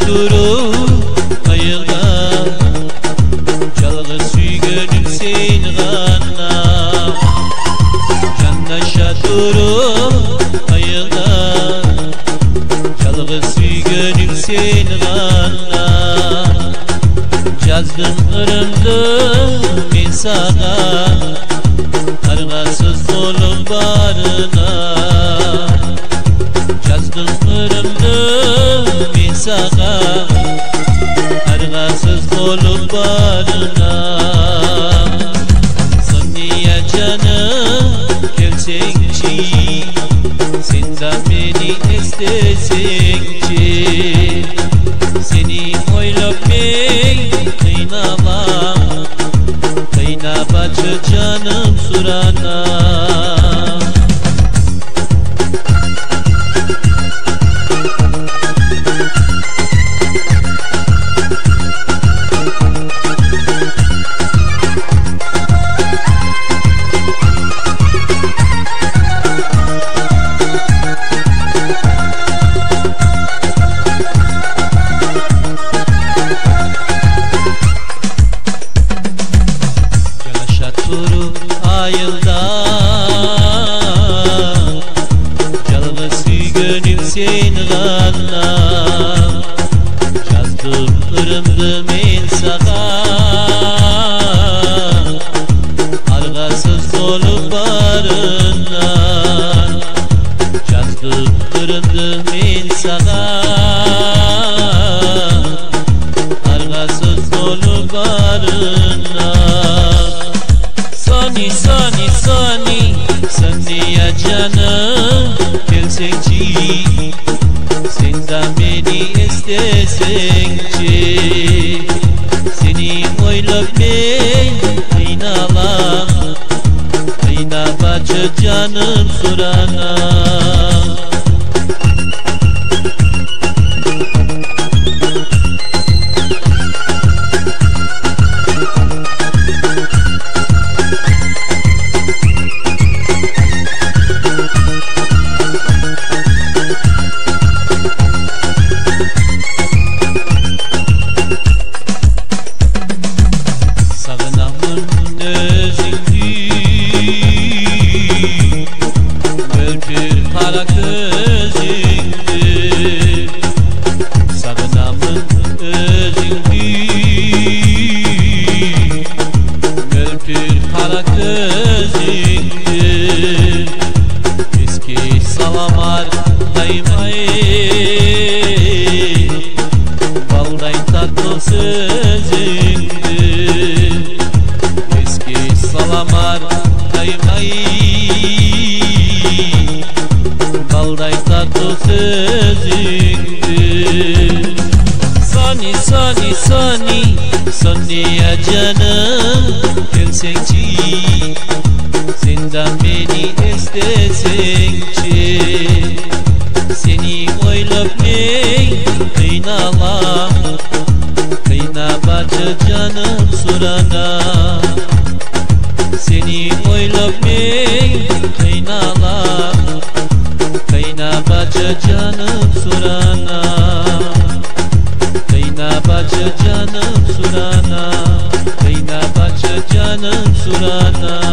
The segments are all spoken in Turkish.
turu ayılda çalgı suy gönül sen gana canlaşa turu ayılda çalgı suy gönül sen gana yazdım ırımdım insana argasız olup barına yazdım ırımdım insana argasız olup barına Sonya canım gelsenci sen de beni istesenci seni oylap kıyna bacı canım surana sen gana yazdım ırımdım insana argasız olup barına yazdım ırımdım insana argasız olup barına Sani sani sani sani ya canım gelsenci sen de beni istesenci seni oylap kıynalam kıyna bacı canım surana Sonya canım gelsenci senden beni istesenci seni oylap kıynalam kıyna bacı canım surana seni oylap kıynalam kıyna bacı canım surana kıyna bacı canım surana kıyna bacı canım surana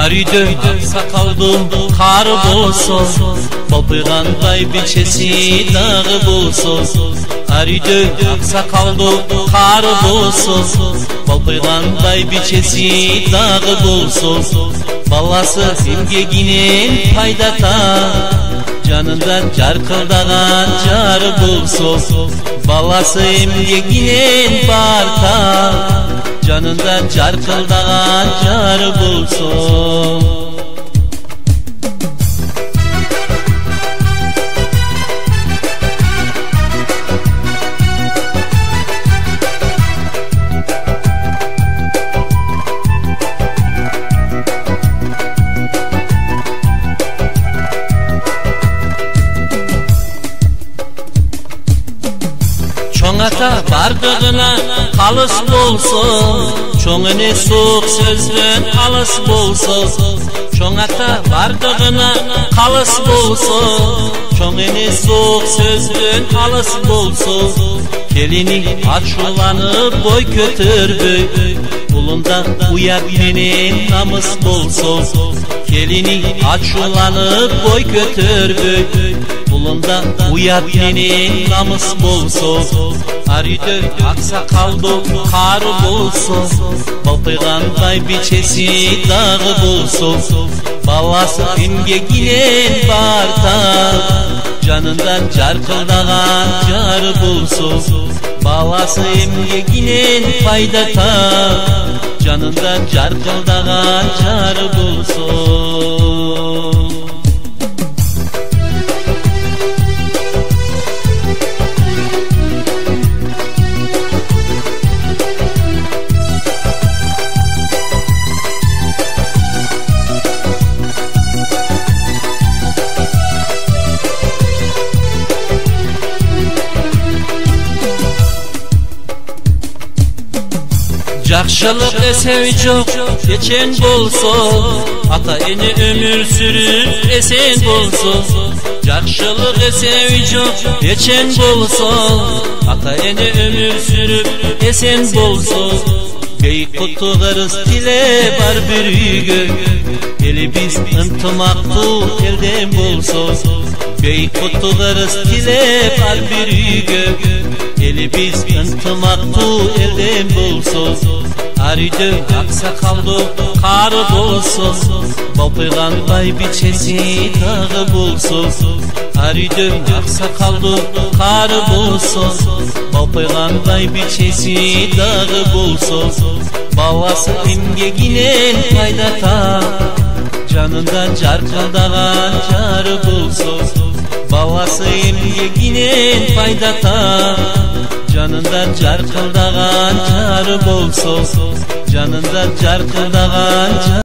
Arıydı sakaldı kar bolsun, balpığanday biçesi dağı bolsun. Arıydı sakaldı kar bolsun, balpığanday biçesi dağı bolsun. Balası imgeginin paydata, canından carkıldagan carı bolsun. Balası imgeginin barta, canından carkıldagan carı bulsun. Çoğata bardığına kalış bolsun, çoğune soğuk sözden alış bolsun. Çoğata bardığına kalış bolsun, çoğune soğuk sözden alış bolsun. Gelini açulanıp boy götürbü, bulundan uyar benim namus bolsun. Gelini açulanıp boy götürbü, bulundan uyar benim namus bolsun. Arıydı aksakaldı kar bolsun, balpığanday biçesi dağı bolsun. Balası imgeginin barta, canından carkıldagan carı bulsun. Balası imgeginin paydata, canından carkıldagan carı bulsun. Жақшылық эсеви жоқ, ечен болсын, ата эне өмір сүріп эсен болсын. Жақшылық эсеви жоқ, ечен болсын, ата эне өмір сүріп эсен болсын. Бейік құтты қырыз тіле бар бір үйге, елі біз ынтымақты елден болсын. Beyik kutularız dile var bir yüge, eli biz ıntımaktı elden bulsun. Arıydı aksakaldı kar bulsun, balpığanday biçesi dağı bulsun. Arıydı aksakaldı kar bulsun, balpığanday biçesi dağı bulsun. Balası imgeginen paydata, canından carkıldagan carı bulsun. Balası imgeginen paydata, canından carkıldagan carı bulsun. Canından carkıldagan